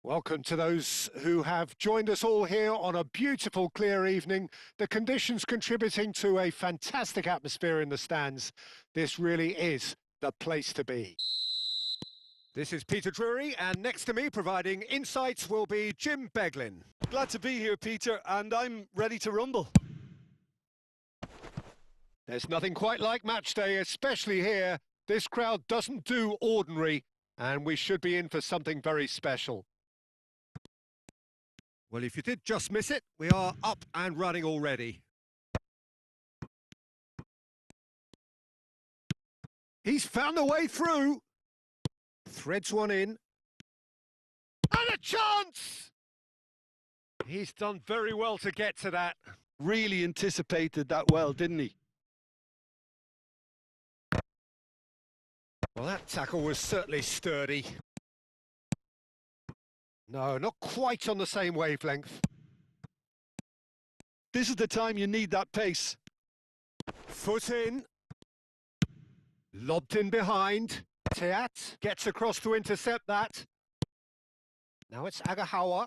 Welcome to those who have joined us all here on a beautiful, clear evening. The conditions contributing to a fantastic atmosphere in the stands. This really is the place to be. This is Peter Drury, and next to me providing insights will be Jim Beglin. Glad to be here, Peter, and I'm ready to rumble. There's nothing quite like match day, especially here. This crowd doesn't do ordinary, and we should be in for something very special. Well, if you did just miss it, we are up and running already. He's found a way through. Threads one in. And a chance! He's done very well to get to that. Really anticipated that well, didn't he? Well, that tackle was certainly sturdy. No, not quite on the same wavelength. This is the time you need that pace. Foot in. Lobbed in behind. Teat gets across to intercept that. Now it's Agahawa.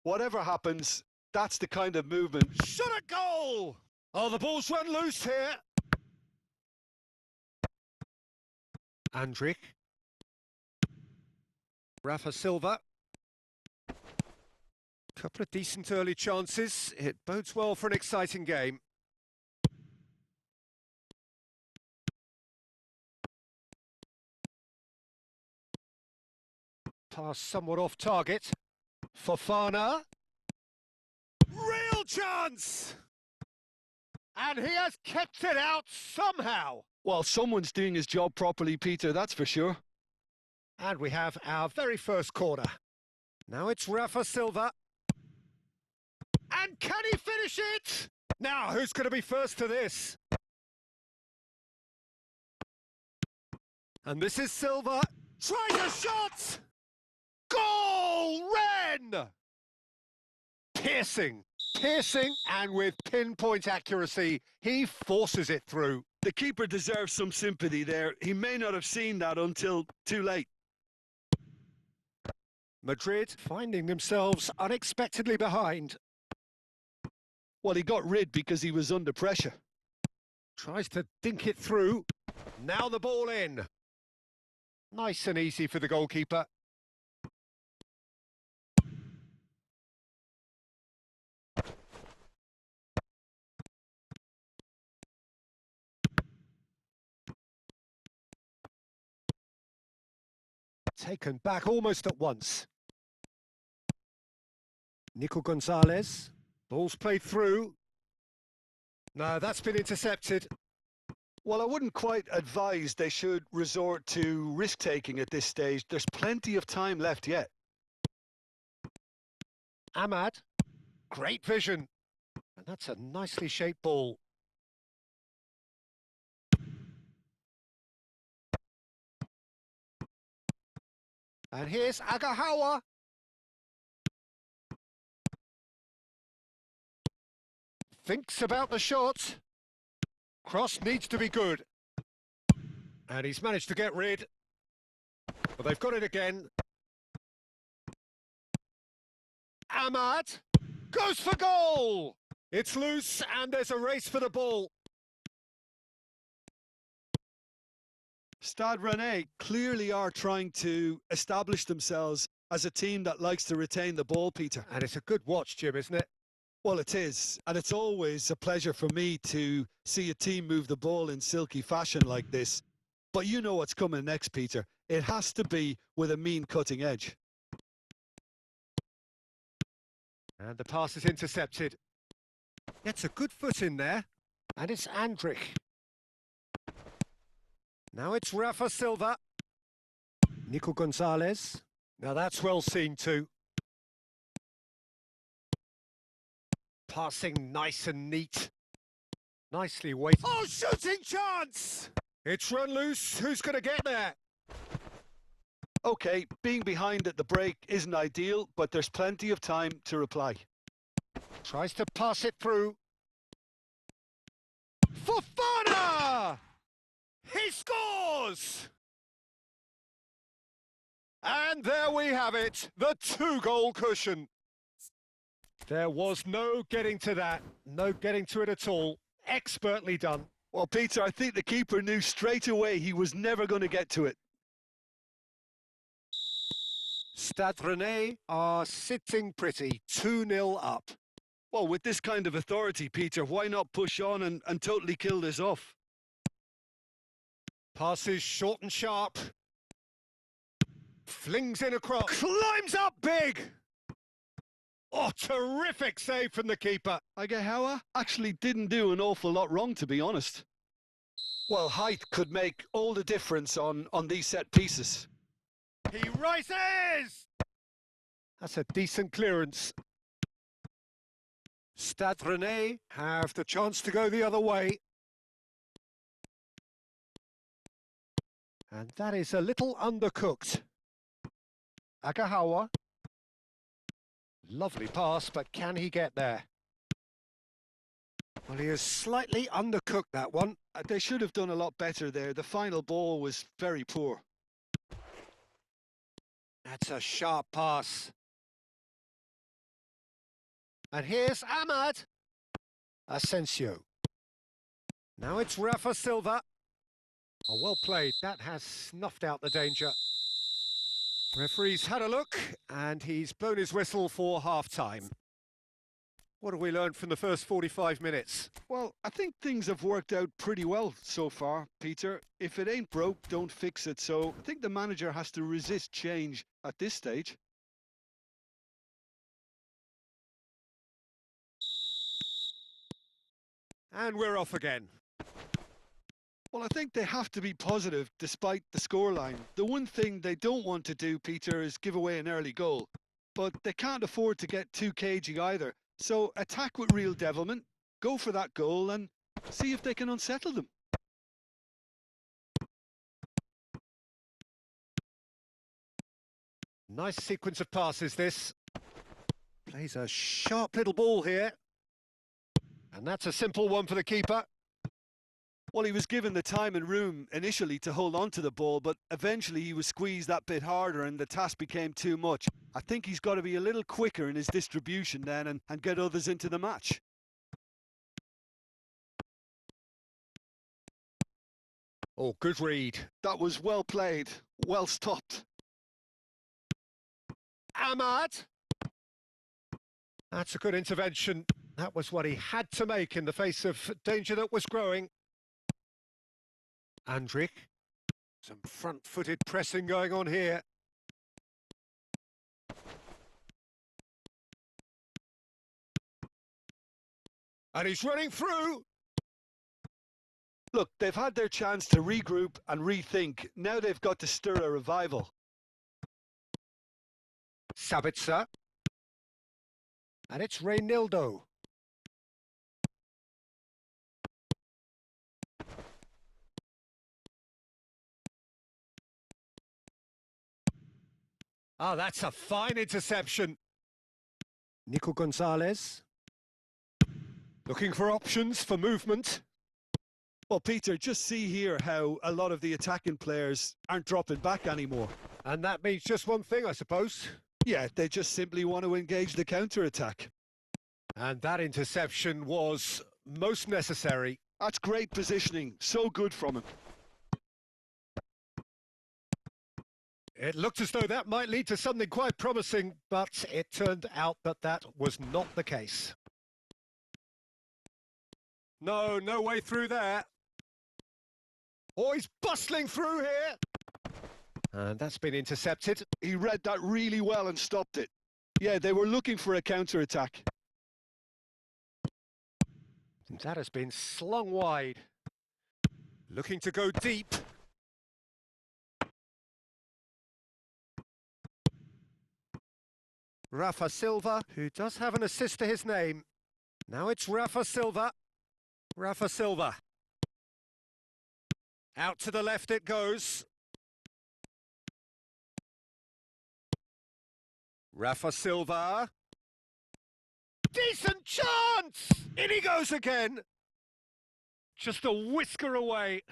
Whatever happens, that's the kind of movement. Shot a goal! Oh, the ball's run loose here. Andrich. Rafa Silva. Couple of decent early chances. It bodes well for an exciting game. Pass somewhat off target. Fofana. Real chance! And he has kept it out somehow. Well, someone's doing his job properly, Peter, that's for sure. And we have our very first corner. Now it's Rafa Silva. And can he finish it? Now, who's going to be first to this? And this is Silva. Tries a shot! Goal! Ren! Piercing, and with pinpoint accuracy, he forces it through. The keeper deserves some sympathy there. He may not have seen that until too late. Madrid finding themselves unexpectedly behind. Well, he got rid because he was under pressure. Tries to dink it through. Now the ball in. Nice and easy for the goalkeeper. Taken back almost at once. Nico Gonzalez. Ball's played through. No, that's been intercepted. Well, I wouldn't quite advise they should resort to risk-taking at this stage. There's plenty of time left yet. Ahmad. Great vision. And that's a nicely shaped ball. And here's Agahawa. Thinks about the shot. Cross needs to be good. And he's managed to get rid. But they've got it again. Ahmad goes for goal. It's loose and there's a race for the ball. Stade Rennais clearly are trying to establish themselves as a team that likes to retain the ball, Peter. And it's a good watch, Jim, isn't it? Well, it is, and it's always a pleasure for me to see a team move the ball in silky fashion like this. But you know what's coming next, Peter. It has to be with a mean cutting edge. And the pass is intercepted. Gets a good foot in there. And it's Andrich. Now it's Rafa Silva. Nico Gonzalez. Now that's well seen too. Passing nice and neat. Nicely weighted. Oh, shooting chance! It's run loose. Who's going to get there? OK, being behind at the break isn't ideal, but there's plenty of time to reply. Tries to pass it through. Fofana! He scores! And there we have it, the 2-goal cushion. There was no getting to that, no getting to it at all. Expertly done. Well, Peter, I think the keeper knew straight away he was never going to get to it. Stade Rennais are sitting pretty, 2-0 up. Well, with this kind of authority, Peter, why not push on and totally kill this off? Passes short and sharp. Flings in across. Climbs up big! Oh, terrific save from the keeper. Agahawa actually didn't do an awful lot wrong, to be honest. Well, height could make all the difference on these set pieces. He rises! That's a decent clearance. Stade Rennais have the chance to go the other way. And that is a little undercooked. Agahawa. Lovely pass, but can he get there? Well, he has slightly undercooked that one. They should have done a lot better there. The final ball was very poor. That's a sharp pass. And here's Ahmad. Asensio. Now it's Rafa Silva. Oh, well played. That has snuffed out the danger. Referee's had a look, and he's blown his whistle for half-time. What have we learned from the first 45 minutes? Well, I think things have worked out pretty well so far, Peter. If it ain't broke, don't fix it. So I think the manager has to resist change at this stage. And we're off again. Well, I think they have to be positive despite the scoreline. The one thing they don't want to do, Peter, is give away an early goal. But they can't afford to get too cagey either. So attack with real devilment, go for that goal and see if they can unsettle them. Nice sequence of passes, this. Plays a sharp little ball here. And that's a simple one for the keeper. Well, he was given the time and room initially to hold on to the ball, but eventually he was squeezed that bit harder and the task became too much. I think he's got to be a little quicker in his distribution then and get others into the match. Oh, good read. That was well played, well stopped. Ahmad! That's a good intervention. That was what he had to make in the face of danger that was growing. Andrich. Some front-footed pressing going on here. And he's running through. Look, they've had their chance to regroup and rethink. Now they've got to stir a revival. Sabitzer. And it's Reynildo. Oh, that's a fine interception. Nico Gonzalez. Looking for options for movement. Well, Peter, just see here how a lot of the attacking players aren't dropping back anymore. And that means just one thing, I suppose. Yeah, they just simply want to engage the counter-attack. And that interception was most necessary. That's great positioning. So good from him. It looked as though that might lead to something quite promising, but it turned out that that was not the case. No way through there. Oh, he's bustling through here. And that's been intercepted. He read that really well and stopped it. Yeah, they were looking for a counter-attack. That has been slung wide. Looking to go deep. Rafa Silva, who does have an assist to his name. Now it's Rafa Silva. Rafa Silva. Out to the left it goes. Rafa Silva. Decent chance! In he goes again. Just a whisker away.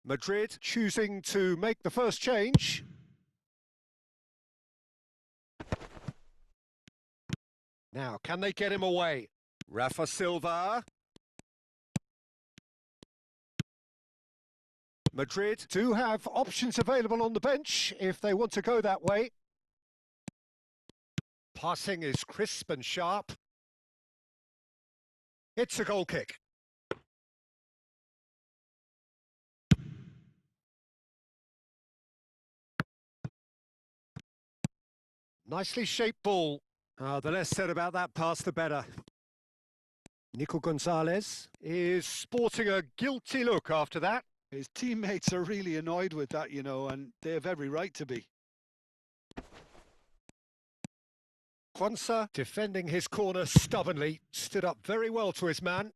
Madrid choosing to make the first change. Now, can they get him away? Rafa Silva. Madrid do have options available on the bench if they want to go that way. Passing is crisp and sharp. It's a goal kick. Nicely shaped ball. The less said about that pass, the better. Nico Gonzalez is sporting a guilty look after that. His teammates are really annoyed with that, you know, and they have every right to be. Quansah, defending his corner stubbornly, stood up very well to his man.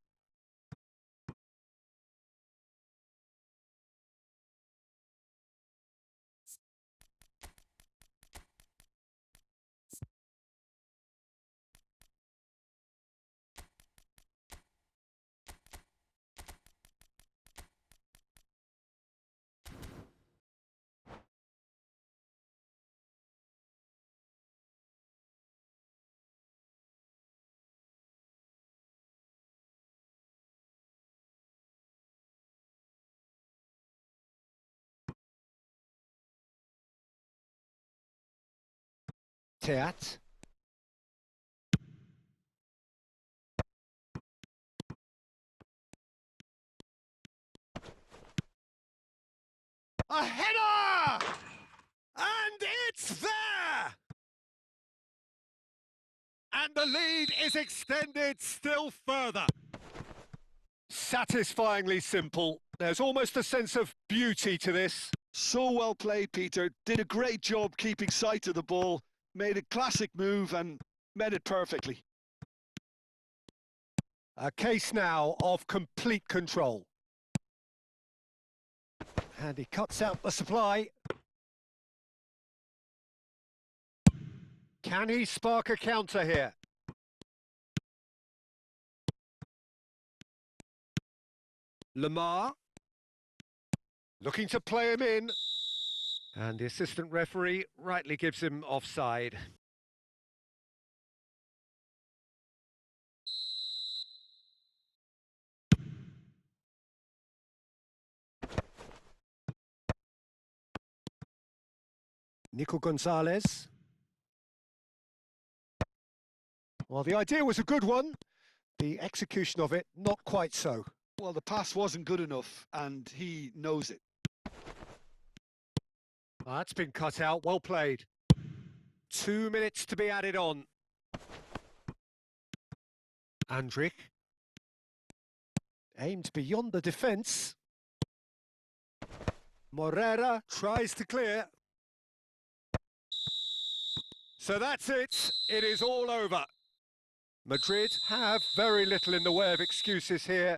Teat. A header! And it's there! And the lead is extended still further. Satisfyingly simple. There's almost a sense of beauty to this. So well played, Peter. Did a great job keeping sight of the ball, made a classic move and met it perfectly. A case now of complete control. And he cuts out the supply. Can he spark a counter here? Lamar. Looking to play him in. And the assistant referee rightly gives him offside. Nico Gonzalez. Well, the idea was a good one. The execution of it, not quite so. Well, the pass wasn't good enough, and he knows it. That's been cut out, well played. 2 minutes to be added on. Andrich. Aimed beyond the defence. Morera tries to clear. So that's it. It is all over. Madrid have very little in the way of excuses here.